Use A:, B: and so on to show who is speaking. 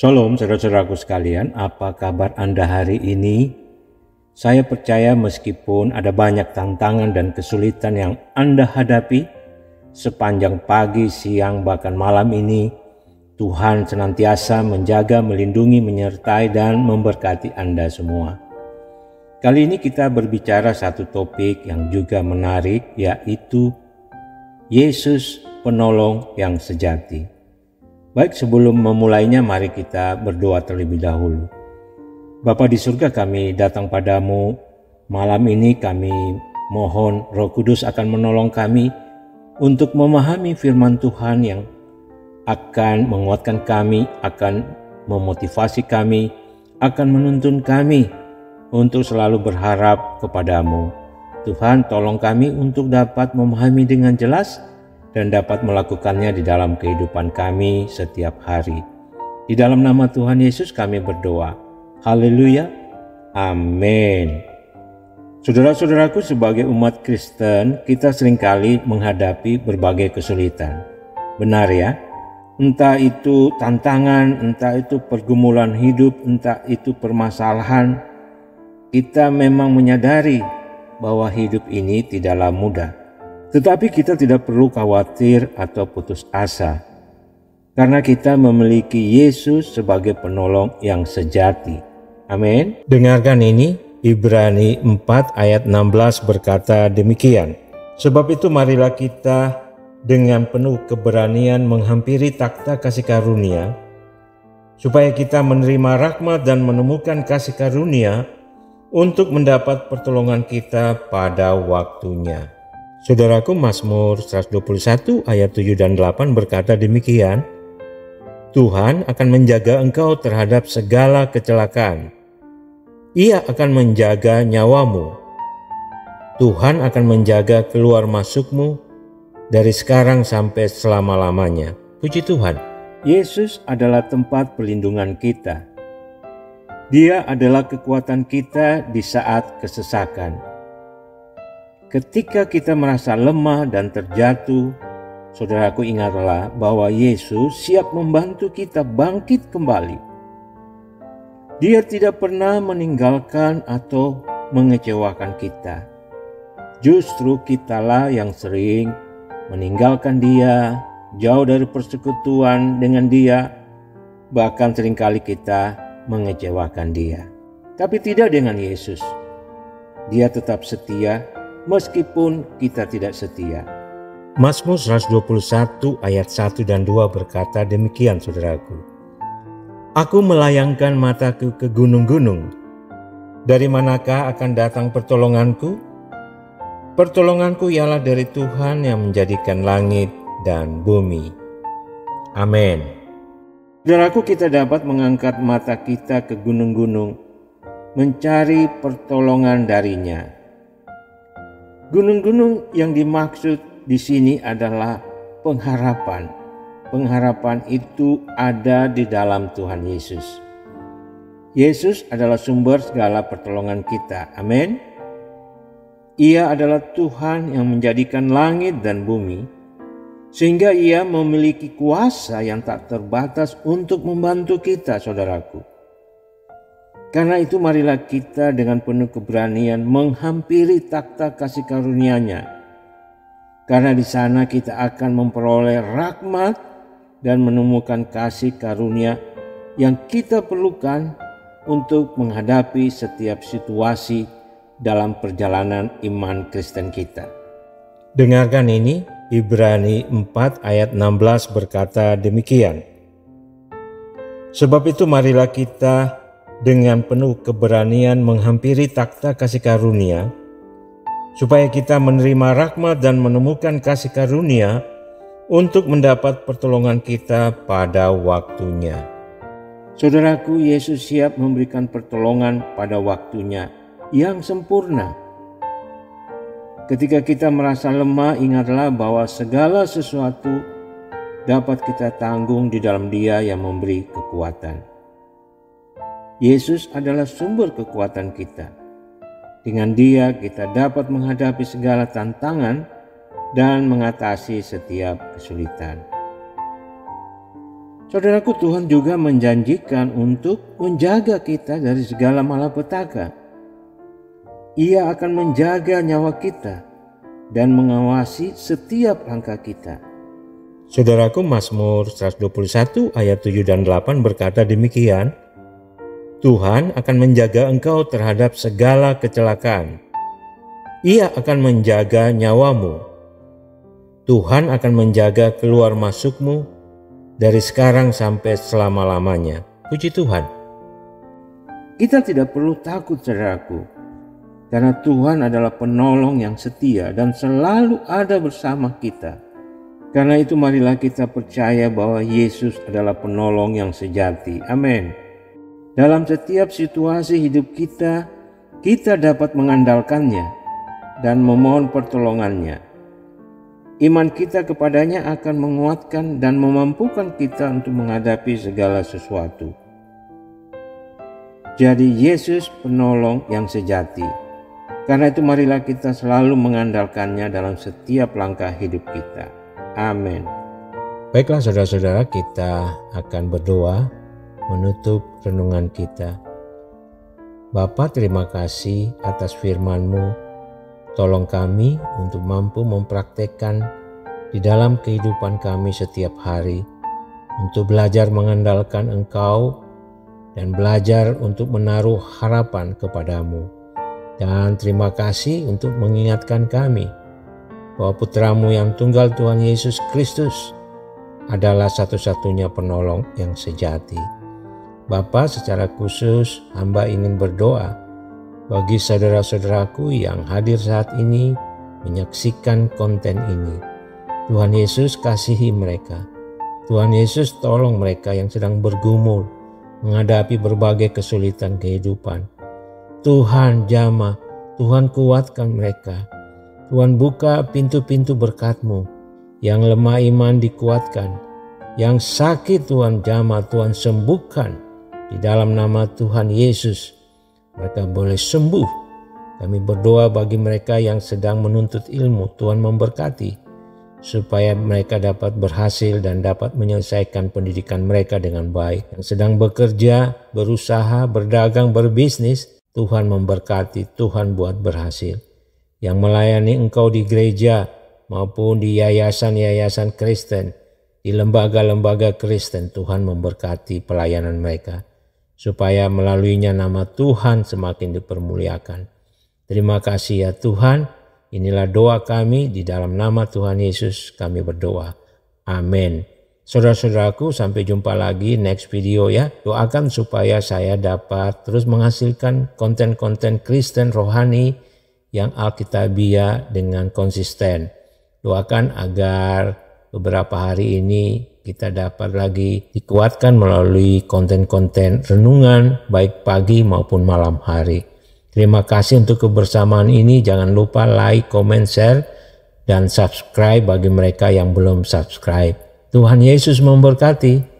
A: Shalom saudara-saudaraku sekalian, apa kabar Anda hari ini? Saya percaya meskipun ada banyak tantangan dan kesulitan yang Anda hadapi sepanjang pagi, siang, bahkan malam ini, Tuhan senantiasa menjaga, melindungi, menyertai, dan memberkati Anda semua. Kali ini kita berbicara satu topik yang juga menarik, yaitu Yesus penolong yang sejati. Baik, sebelum memulainya mari kita berdoa terlebih dahulu. Bapa di surga, kami datang padamu malam ini, kami mohon Roh Kudus akan menolong kami untuk memahami firman Tuhan yang akan menguatkan kami, akan memotivasi kami, akan menuntun kami untuk selalu berharap kepadamu. Tuhan, tolong kami untuk dapat memahami dengan jelas dan dapat melakukannya di dalam kehidupan kami setiap hari. Di dalam nama Tuhan Yesus kami berdoa. Haleluya. Amin. Saudara-saudaraku, sebagai umat Kristen, kita seringkali menghadapi berbagai kesulitan. Benar ya? Entah itu tantangan, entah itu pergumulan hidup, entah itu permasalahan. Kita memang menyadari bahwa hidup ini tidaklah mudah. Tetapi kita tidak perlu khawatir atau putus asa, karena kita memiliki Yesus sebagai penolong yang sejati. Amin. Dengarkan ini, Ibrani 4 ayat 16 berkata demikian. Sebab itu marilah kita dengan penuh keberanian menghampiri takhta kasih karunia, supaya kita menerima rahmat dan menemukan kasih karunia untuk mendapat pertolongan kita pada waktunya. Saudaraku, Mazmur 121 ayat 7 dan 8 berkata demikian. Tuhan akan menjaga engkau terhadap segala kecelakaan. Ia akan menjaga nyawamu. Tuhan akan menjaga keluar masukmu dari sekarang sampai selama-lamanya. Puji Tuhan. Yesus adalah tempat perlindungan kita. Dia adalah kekuatan kita di saat kesesakan. Ketika kita merasa lemah dan terjatuh, saudaraku, ingatlah bahwa Yesus siap membantu kita bangkit kembali. Dia tidak pernah meninggalkan atau mengecewakan kita. Justru kitalah yang sering meninggalkan Dia, jauh dari persekutuan dengan Dia, bahkan seringkali kita mengecewakan Dia. Tapi tidak dengan Yesus. Dia tetap setia meskipun kita tidak setia. Mazmur 121 ayat 1 dan 2 berkata demikian, saudaraku. Aku melayangkan mataku ke gunung-gunung. Dari manakah akan datang pertolonganku? Pertolonganku ialah dari Tuhan yang menjadikan langit dan bumi. Amin. Saudaraku, kita dapat mengangkat mata kita ke gunung-gunung, mencari pertolongan darinya. Gunung-gunung yang dimaksud di sini adalah pengharapan. Pengharapan itu ada di dalam Tuhan Yesus. Yesus adalah sumber segala pertolongan kita. Amin. Ia adalah Tuhan yang menjadikan langit dan bumi, sehingga Ia memiliki kuasa yang tak terbatas untuk membantu kita, saudaraku. Karena itu marilah kita dengan penuh keberanian menghampiri takhta kasih karunia-Nya. Karena di sana kita akan memperoleh rahmat dan menemukan kasih karunia yang kita perlukan untuk menghadapi setiap situasi dalam perjalanan iman Kristen kita. Dengarkan ini, Ibrani 4 ayat 16 berkata demikian. Sebab itu marilah kita dengan penuh keberanian menghampiri takhta kasih karunia, supaya kita menerima rahmat dan menemukan kasih karunia untuk mendapat pertolongan kita pada waktunya. Saudaraku, Yesus siap memberikan pertolongan pada waktunya yang sempurna. Ketika kita merasa lemah, ingatlah bahwa segala sesuatu dapat kita tanggung di dalam Dia yang memberi kekuatan. Yesus adalah sumber kekuatan kita. Dengan Dia kita dapat menghadapi segala tantangan dan mengatasi setiap kesulitan. Saudaraku, Tuhan juga menjanjikan untuk menjaga kita dari segala malapetaka. Ia akan menjaga nyawa kita dan mengawasi setiap langkah kita. Saudaraku, Mazmur 121 ayat 7 dan 8 berkata demikian, Tuhan akan menjaga engkau terhadap segala kecelakaan. Ia akan menjaga nyawamu. Tuhan akan menjaga keluar masukmu dari sekarang sampai selama-lamanya. Puji Tuhan. Kita tidak perlu takut, saudaraku, karena Tuhan adalah penolong yang setia dan selalu ada bersama kita. Karena itu marilah kita percaya bahwa Yesus adalah penolong yang sejati. Amin. Dalam setiap situasi hidup kita, kita dapat mengandalkannya dan memohon pertolongannya. Iman kita kepadanya akan menguatkan dan memampukan kita untuk menghadapi segala sesuatu. Jadi Yesus penolong yang sejati. Karena itu marilah kita selalu mengandalkannya dalam setiap langkah hidup kita. Amin. Baiklah saudara-saudara, kita akan berdoa menutup renungan kita. Bapa, terima kasih atas firman-Mu. Tolong kami untuk mampu mempraktekkan di dalam kehidupan kami setiap hari, untuk belajar mengandalkan Engkau dan belajar untuk menaruh harapan kepadamu. Dan terima kasih untuk mengingatkan kami bahwa Putra-Mu yang tunggal Tuhan Yesus Kristus adalah satu-satunya penolong yang sejati. Bapa, secara khusus hamba ingin berdoa bagi saudara-saudaraku yang hadir saat ini menyaksikan konten ini. Tuhan Yesus kasihi mereka. Tuhan Yesus tolong mereka yang sedang bergumul menghadapi berbagai kesulitan kehidupan. Tuhan jamah, Tuhan kuatkan mereka. Tuhan buka pintu-pintu berkat-Mu. Yang lemah iman dikuatkan. Yang sakit Tuhan jamah, Tuhan sembuhkan. Di dalam nama Tuhan Yesus mereka boleh sembuh. Kami berdoa bagi mereka yang sedang menuntut ilmu, Tuhan memberkati, supaya mereka dapat berhasil dan dapat menyelesaikan pendidikan mereka dengan baik. Yang sedang bekerja, berusaha, berdagang, berbisnis, Tuhan memberkati, Tuhan buat berhasil. Yang melayani Engkau di gereja maupun di yayasan-yayasan Kristen, di lembaga-lembaga Kristen, Tuhan memberkati pelayanan mereka, supaya melaluinya nama Tuhan semakin dipermuliakan. Terima kasih ya Tuhan, inilah doa kami, di dalam nama Tuhan Yesus kami berdoa. Amin. Saudara-saudaraku, sampai jumpa lagi next video ya. Doakan supaya saya dapat terus menghasilkan konten-konten Kristen rohani yang alkitabiah dengan konsisten. Doakan agar beberapa hari ini kita dapat lagi dikuatkan melalui konten-konten renungan baik pagi maupun malam hari. Terima kasih untuk kebersamaan ini. Jangan lupa like, comment, share, dan subscribe bagi mereka yang belum subscribe. Tuhan Yesus memberkati.